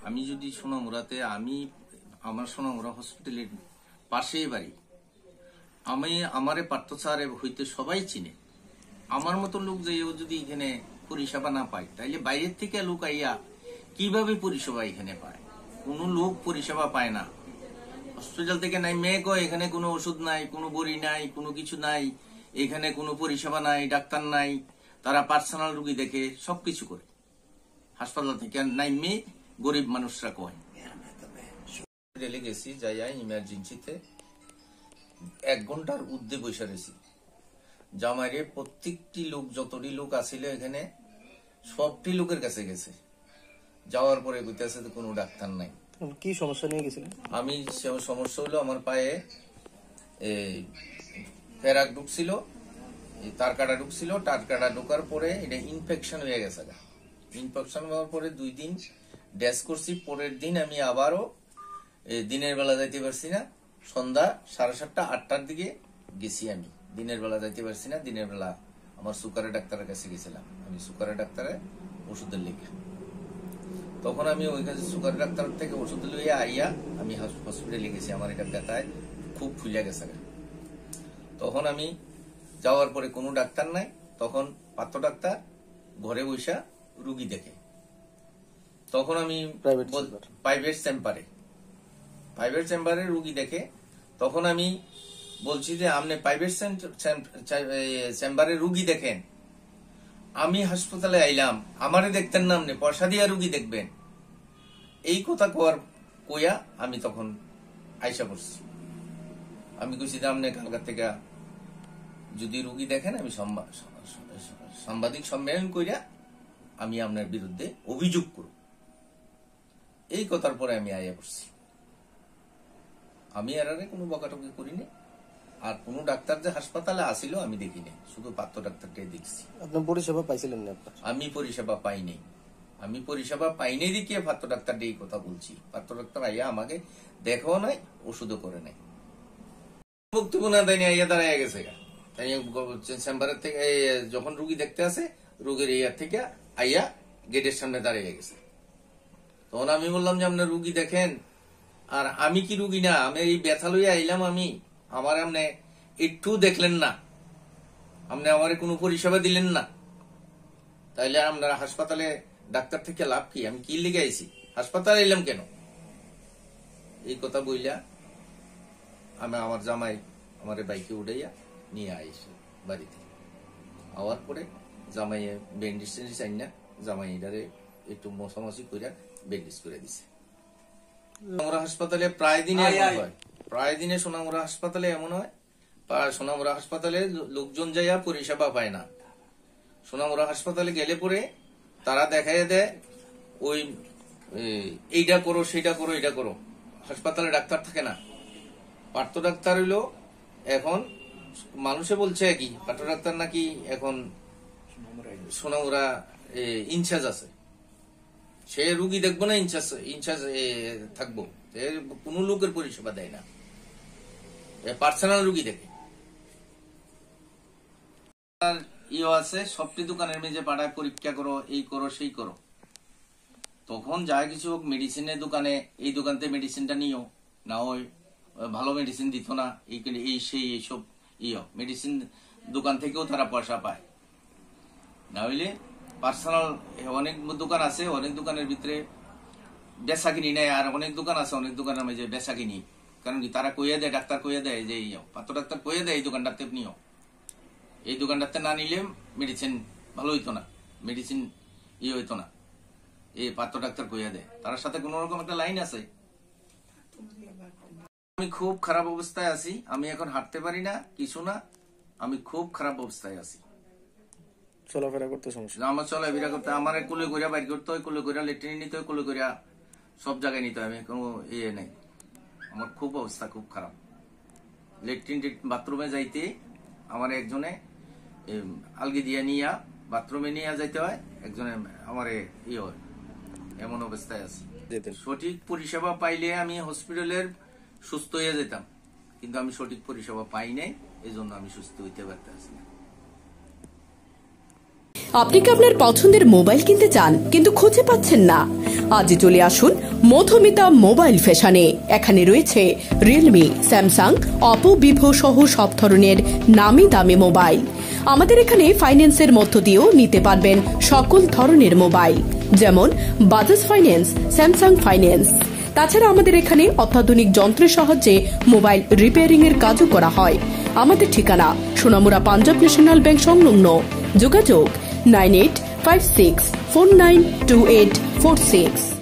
আমি যদি সোনামুড়াতে আমার সোনামুড়া হসপিটালের পাশেই বাড়ি, আমারে পার্থ স্যার হইতে সবাই চিনে। আমার মতো লোক যাইও যদি এখানে পরিষেবা না পায়, তাইলে বাইরের থেকে লোক আইয়া কিভাবে পরিষেবা এখানে পায়? কোনো লোক পরিষেবা পায় না। হসপিটাল থেকে নাই মেয়ে কয় এখানে কোনো ওষুধ নাই, কোনো বড়ি নাই, কোনো কিছু নাই, এখানে কোনো পরিষেবা নাই, ডাক্তার নাই, তারা পার্সোনাল রুগী দেখে সবকিছু করে। হাসপাতাল থেকে নাই মেয়ে গরিব মানুষরা কয়। হসপিটালে গেছি, যাইয়া ইমার্জেন্সিতে 1 ঘন্টার ঊর্ধ্বে বসে রয়েছি। জামাইরে প্রত্যেকটি লোক, যতটি লোক আসিল এখানে সবটি লোকের কাছে গেছে। যাওয়ার পরে কইতেছে তো কোনো ডাক্তার নাই। কি সমস্যা নিয়ে গেছিলেন? আমি সমস্যা হলো আমার পায়ে ফেরাক ঢুকছিল, তার কাটা ঢুকছিল, তার কাটা ঢোকার পরে এটা ইনফেকশন হয়ে গেছে। ইনফেকশন হওয়ার পরে 2 দিন ড্যাশ করছি। পরের দিন আমি আবারও দিনের বেলা যাইতে পারছি না। সন্ধ্যা 7:30 8টার দিকে গেছি। আমি দিনের বেলা যাইতে পারছি না। দিনের বেলা আমার সুগারের ডাক্তারের কাছে গেছিলাম। আমি সুগারের ডাক্তারে ওষুধের লেখা, তখন আমি ওই কাছে সুগারের ডাক্তার থেকে ওষুধ লইয়া আইয়া আমি হসপিটালে গেছি। আমার এটা ব্যথায় খুব ফুলে গেছে। তখন আমি যাওয়ার পরে কোনো ডাক্তার নাই। তখন পার্থ ডাক্তার ঘরে বসা রুগী দেখে। তখন আমি প্রাইভেট চেম্বারে রুগী দেখে। তখন আমি বলছি যে আপনি প্রাইভেট চেম্বারে রুগী দেখেন, আমি হাসপাতালে আইলাম, আমারে দেখতেন না, আপনি পয়সা দিয়া রুগী দেখবেন। এই কথা কইয়া আমি তখন আইসা পড়ছি। আমি কইছি যে আপনি কালকার থেকে যদি রুগী দেখেন, আমি সাংবাদিক সম্মেলন কইরা আমি আপনার বিরুদ্ধে অভিযোগ করব। এই কথার পরে আমি আইয়া পড়ছি। আমি এর আগে কোনো বকাটকি করিনি। আর কোনো ডাক্তার যে হাসপাতালে আসিল আমি দেখিনি, শুধু পার্থ ডাক্তারটাই দেখছি। আপনি পরিষেবা পাইছিলেন না? আমি পরিষেবা পাইনি। আমি পরিষেবা পাইনি দেখিয়ে পার্থ ডাক্তারটা এই কথা বলছি। পার্থ ডাক্তার আইয়া আমাকে দেখাও নাই, ওষুধও করে নাই। বক্তব্য না দেয়নি, আইয়া দাঁড়াইয়া গেছে। চেম্বারের থেকে যখন রুগী দেখতে আসে, রুগীর ইয়ার থেকে আইয়া গেটের সামনে দাঁড়িয়ে গেছে। তখন আমি বললাম যে আপনার রুগী দেখেন। আর আমি কি রুগী না? আমি এই ব্যথা লইয়া আইলাম। আমার আপনি একটু দেখলেন না, আপনি আমার কোনো পরিষেবা দিলেন না। তাইলে আপনারা হাসপাতালে ডাক্তার থেকে লাভ কি? আমি কি লিগে আইছি? হাসপাতালে এলাম কেন? এই কথা বইলা আমার জামাই আমার বাইকে উঠাইয়া নিয়ে আইসি বাড়িতে। আওয়ার পরে জামাই ব্যান্ডেজ চাই না, জামাই এটারে একটু মশামাছি করে ব্যান্ডেজ করে দিছে। সোনামুড়া হাসপাতালে প্রায় দিনে সোনামুড়া হাসপাতালে এমন হয়, সোনামুড়া হাসপাতালে লোকজন যাইয়া পরিষেবা পায় না। সোনামুড়া হাসপাতালে গেলে পরে তারা দেখাই দেয় ওই এইটা করো, সেইটা করো, এটা করো। হাসপাতালে ডাক্তার থাকে না। পার্থ ডাক্তার হইলো এখন মানুষে বলছে কি পার্থ ডাক্তার নাকি এখন সোনামুড়া ইনচার্জ আছে। সে রুগী দেখবো না, ইনচার্জ থাকবো। কোন লোকের পরিষেবা দেয় না, পার্সোনাল রুগী দেখে। ইয়ে আছে সবটি দোকানের মেঝে পাড়ায় পরীক্ষা করো, এই করো, সেই করো। তখন যা কিছু হোক মেডিসিনের দোকানে, এই দোকান থেকে মেডিসিনটা নিও না, ওই ভালো মেডিসিন দিত না, এই সেই এইসব মেডিসিন দোকান থেকেও তারা পয়সা পায়। না হইলে পার্সোনাল অনেক দোকান আছে, অনেক দোকানের ভিতরে বেচা কিনি নেয়। আর অনেক দোকান আছে, অনেক দোকানের মধ্যে বেচা কিনি। কারণ কি তারা কইয়া দেয়, ডাক্তার কইয়া দেয় যে পার্থ ডাক্তার কইয়া দেয় এই দোকানটাতে নিও, এই দোকানটাতে না নিলে মেডিসিন ভালো হইতো না, মেডিসিন হইতো না, এই পার্থ ডাক্তার কইয়া দেয়। তার সাথে কোন রকম একটা লাইন আছে। আমি খুব খারাপ অবস্থায় আছি। আমি এখন হাঁটতে পারি না, কিছু না। আমি খুব খারাপ অবস্থায় আছি। চলাফেরা করতে সমস্যা? আমার চলাফেরা করতে আমার কোলে করিয়া বাইর করতে হয়, কোলে করিয়া লেট্রিন নিতে হয়, কোলে করিয়া সব জায়গায় নিতে হয়। আমি কোনো নেই। আমার খুব অবস্থা খুব খারাপ। লেট্রিন বাথরুমে যাইতে আমার একজনে আলগি দিয়া নিয়া বাথরুমে নিয়ে যাইতে হয়, একজনে আমার হয়। এমন অবস্থায় আছে। সঠিক পরিষেবা পাইলে আমি হসপিটালের সুস্থ হয়ে যেতাম, কিন্তু আমি সঠিক পরিষেবা পাই নাই, এই জন্য আমি সুস্থ হইতে পারতেছি না। আপনি কি আপনার পছন্দের মোবাইল কিনতে চান কিন্তু খুঁজে পাচ্ছেন না? আজই চলে আসুন মধুমিতা মোবাইল ফ্যাশনে এখানে রয়েছে রিয়েলমি, স্যামসাং, অপো, ভিভো সহ সব ধরনের নামি দামি মোবাইল। আমাদের এখানে ফাইন্যান্সের মধ্য দিয়েও নিতে পারবেন সকল ধরনের মোবাইল, যেমন বাজাজ ফাইন্যান্স, স্যামসাং ফাইন্যান্স। তাছাড়া আমাদের এখানে অত্যাধুনিক যন্ত্রের সাহায্যে মোবাইল রিপেয়ারিং এর কাজও করা হয়। আমাদের ঠিকানা সোনামুড়া পাঞ্জাব ন্যাশনাল ব্যাংক সংলগ্ন। যোগাযোগ 9856492846।